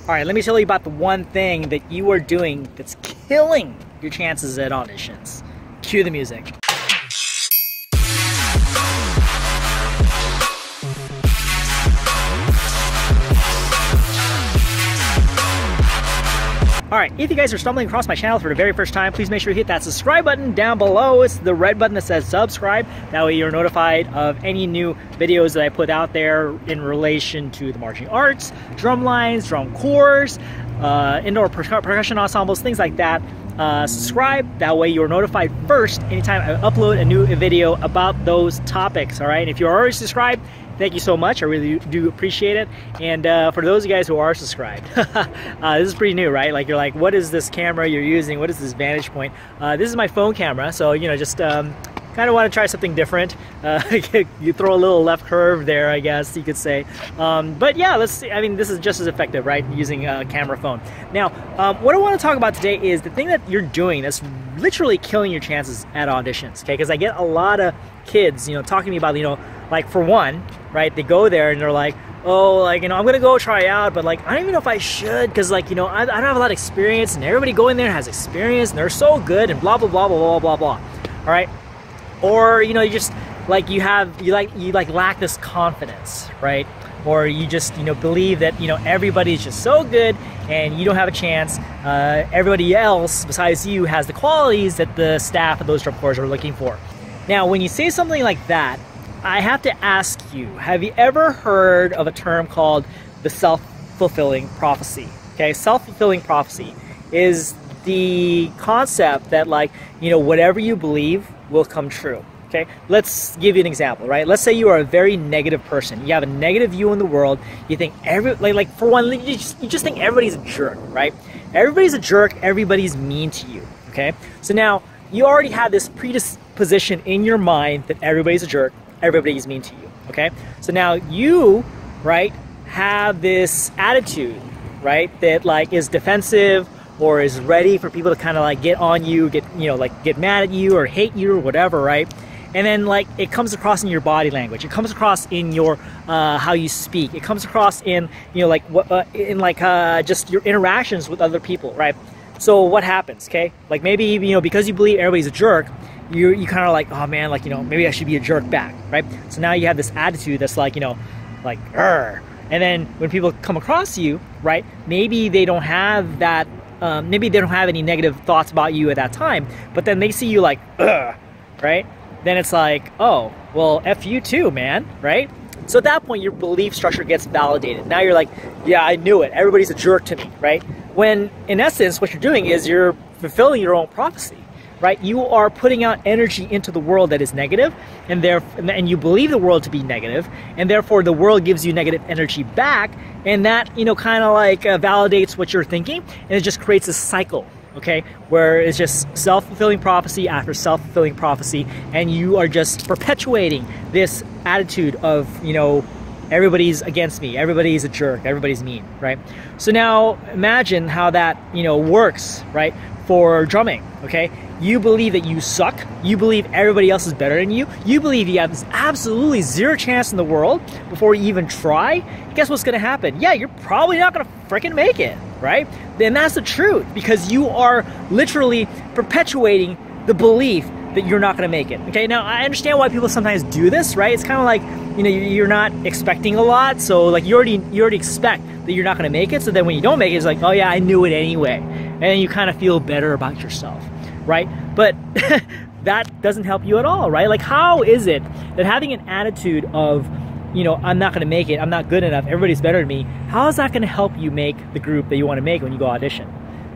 All right, let me tell you about the one thing that you are doing that's killing your chances at auditions. Cue the music. Alright, if you guys are stumbling across my channel for the very first time, please make sure you hit that subscribe button down below. It's the red button that says subscribe. That way you're notified of any new videos that I put out there in relation to the marching arts, drum lines, drum corps, indoor percussion ensembles, things like that. Subscribe, that way you're notified first anytime I upload a new video about those topics. Alright, if you're already subscribed, thank you so much. I really do appreciate it. And for those of you guys who are subscribed, this is pretty new, right? Like, you're like, what is this camera you're using? What is this vantage point? This is my phone camera, so, you know, just kind of want to try something different. You throw a little left curve there, I guess you could say. But yeah, let's see. I mean, this is just as effective, right? Using a camera phone. Now, what I want to talk about today is the thing that you're doing that's literally killing your chances at auditions, okay? Because I get a lot of kids, you know, talking to me about, you know, like, for one, right, they go there and they're like, oh, like, you know, I'm gonna go try out, but like, I don't even know if I should, because, like, you know, I don't have a lot of experience, and everybody going there has experience, and they're so good, and blah blah blah blah blah blah blah. All right, or, you know, you just like, you lack this confidence, right? Or you just, you know, believe that, you know, everybody's just so good and you don't have a chance. Everybody else besides you has the qualities that the staff of those drum corps are looking for. Now, when you say something like that, I have to ask you, have you ever heard of a term called the self-fulfilling prophecy? Okay, self-fulfilling prophecy is the concept that, like, you know, whatever you believe will come true. Okay, let's give you an example, right? Let's say you are a very negative person. You have a negative view in the world. You think for one, you just think everybody's a jerk, right? Everybody's a jerk. Everybody's mean to you. Okay, so now you already have this predisposition in your mind that everybody's a jerk. Everybody's mean to you, okay? So now you, right, have this attitude, right, that, like, is defensive or is ready for people to kind of, like, get on you, get mad at you or hate you or whatever, right? And then, like, it comes across in your body language. It comes across in your how you speak. It comes across in, you know, like, just your interactions with other people, right? So what happens, okay? Like, maybe, you know, because you believe everybody's a jerk, you kind of like, oh man, like, you know, maybe I should be a jerk back, right? So now you have this attitude that's like, you know, like, Arr. And then when people come across you, right, maybe they don't have that, maybe they don't have any negative thoughts about you at that time, but then they see you like, Ugh, right? Then it's like, oh, well, F you too, man, right? So at that point, your belief structure gets validated. Now you're like, yeah, I knew it. Everybody's a jerk to me, right? When, in essence, what you're doing is you're fulfilling your own prophecy, right? You are putting out energy into the world that is negative, and you believe the world to be negative, and therefore the world gives you negative energy back, and that, you know, kind of like validates what you're thinking, and it just creates a cycle, okay, where it's just self-fulfilling prophecy after self-fulfilling prophecy, and you are just perpetuating this attitude of, you know, everybody's against me, everybody's a jerk, everybody's mean, right? So now imagine how that, you know, works, right, for drumming, okay? You believe that you suck. You believe everybody else is better than you. You believe you have absolutely zero chance in the world before you even try. Guess what's going to happen? Yeah, you're probably not going to freaking make it, right? Then that's the truth, because you are literally perpetuating the belief that you're not going to make it. Okay, now I understand why people sometimes do this, right? It's kind of like, you know, you're not expecting a lot, so like you already expect that you're not going to make it. So then when you don't make it, it's like, oh yeah, I knew it anyway, and then you kind of feel better about yourself, right? But that doesn't help you at all, right? Like, how is it that having an attitude of, you know, I'm not going to make it, I'm not good enough, everybody's better than me, how is that going to help you make the group that you want to make when you go audition?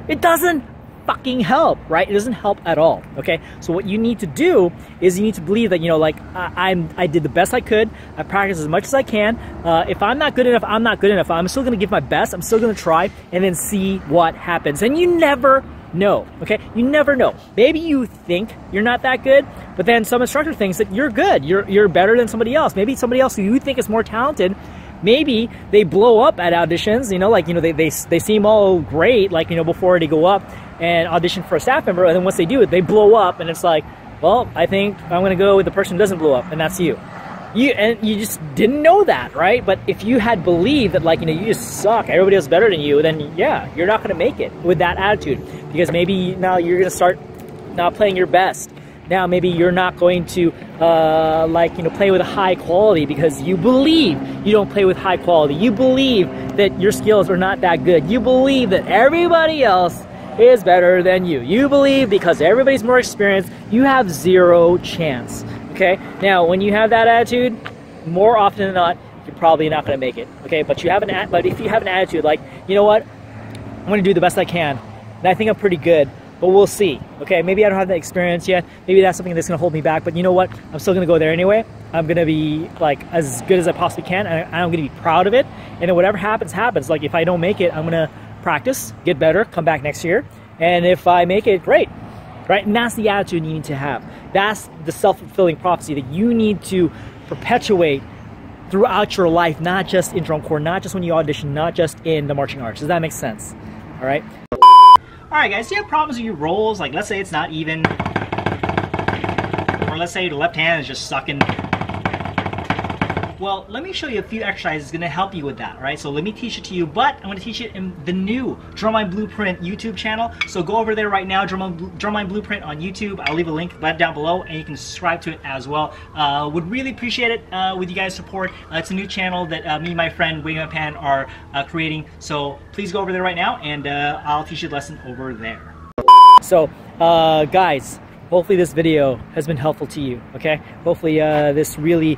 It doesn't fucking help, right? It doesn't help at all, okay? So what you need to do is you need to believe that, you know, like, I did the best I could, I practiced as much as I can. If I'm not good enough, I'm not good enough. I'm still gonna give my best, I'm still gonna try, and then see what happens. And you never know, okay? You never know. Maybe you think you're not that good, but then some instructor thinks that you're good, you're better than somebody else. Maybe somebody else who you think is more talented, maybe they blow up at auditions, you know, like, you know, they seem all great, like, you know, before they go up and audition for a staff member, and then once they do it, they blow up, and it's like, well, I think I'm gonna go with the person who doesn't blow up, and that's you. you just didn't know that, right? But if you had believed that, like, you know, you just suck, everybody else is better than you, then yeah, you're not going to make it with that attitude, because maybe now you're going to start not playing your best. Now maybe you're not going to like, you know, play with a high quality because you believe you don't play with high quality. You believe that your skills are not that good. You believe that everybody else is better than you. You believe because everybody's more experienced, you have zero chance. Okay? Now, when you have that attitude, more often than not, you're probably not going to make it. Okay? But if you have an attitude like, you know what, I'm going to do the best I can, and I think I'm pretty good, but we'll see. Okay? Maybe I don't have that experience yet. Maybe that's something that's going to hold me back. But you know what? I'm still going to go there anyway. I'm going to be like as good as I possibly can, and I'm going to be proud of it. And then whatever happens, happens. Like if I don't make it, I'm going to practice, get better, come back next year. And if I make it, great. Right? And that's the attitude you need to have. That's the self-fulfilling prophecy that you need to perpetuate throughout your life, not just in drum corps, not just when you audition, not just in the marching arts. Does that make sense? All right? All right, guys, do you have problems with your rolls? Like, let's say it's not even, or let's say the left hand is just sucking. Well, let me show you a few exercises going to help you with that, all right? So let me teach it to you, but I'm going to teach it in the new Drumline Blueprint YouTube channel. So go over there right now, Drumline Blueprint on YouTube. I'll leave a link right down below, and you can subscribe to it as well. Would really appreciate it with you guys' support. It's a new channel that me and my friend Wing Pan are creating. So please go over there right now, and I'll teach you the lesson over there. So, guys, hopefully this video has been helpful to you, okay? Hopefully this really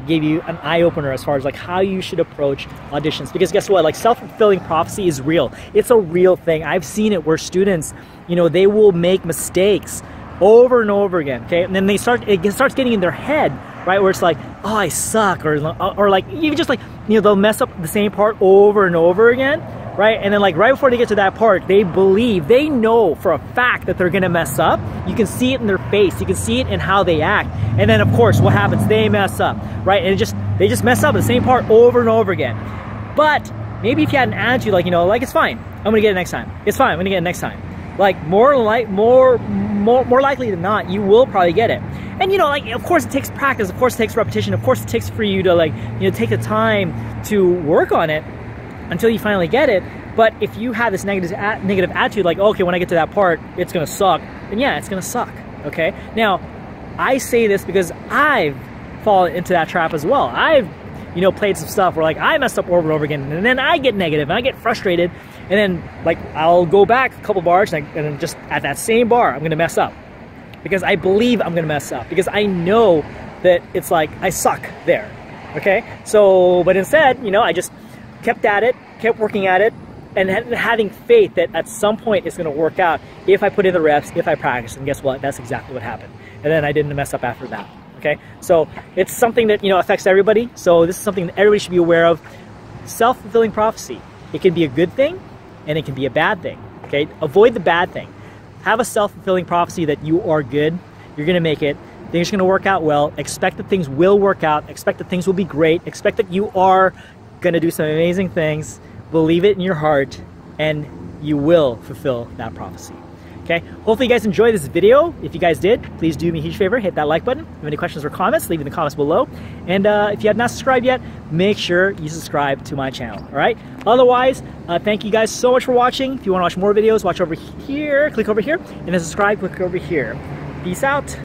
gave you an eye-opener as far as like how you should approach auditions, because guess what, like self-fulfilling prophecy is real. It's a real thing. I've seen it where students, you know, they will make mistakes over and over again, okay? And then it starts getting in their head, right, where it's like, oh, I suck, or like even just like, you know, they'll mess up the same part over and over again, right? And then like right before they get to that part, they know for a fact that they're gonna mess up. You can see it in their face, you can see it in how they act. And then of course, what happens? They mess up, right? And they just mess up the same part over and over again. But maybe if you had an attitude like, you know, like it's fine, I'm gonna get it next time. It's fine, I'm gonna get it next time. Like more likely than not, you will probably get it. And you know, like of course it takes practice, of course it takes repetition, of course it takes for you to like, you know, take the time to work on it until you finally get it. But if you have this negative attitude, like, okay, when I get to that part, it's gonna suck, then yeah, it's gonna suck, okay? Now, I say this because I've fallen into that trap as well. I've, you know, played some stuff where like I messed up over and over again, and then I get negative, and I get frustrated, and then like I'll go back a couple bars, and then just at that same bar, I'm gonna mess up. Because I believe I'm gonna mess up, because I know that it's like, I suck there, okay? So, but instead, you know, I just kept at it, kept working at it, and having faith that at some point it's going to work out if I put in the reps, if I practice. And guess what? That's exactly what happened. And then I didn't mess up after that. Okay? So it's something that, you know, affects everybody. So this is something that everybody should be aware of. Self-fulfilling prophecy. It can be a good thing and it can be a bad thing. Okay? Avoid the bad thing. Have a self-fulfilling prophecy that you are good, you're going to make it, things are going to work out well, expect that things will work out, expect that things will be great, expect that you are going to do some amazing things. Believe it in your heart, and you will fulfill that prophecy. Okay? Hopefully you guys enjoyed this video. If you guys did, please do me a huge favor, hit that like button. If you have any questions or comments, leave in the comments below. And if you have not subscribed yet, make sure you subscribe to my channel. All right? Otherwise, thank you guys so much for watching. If you want to watch more videos, watch over here, click over here, and then subscribe, click over here. Peace out.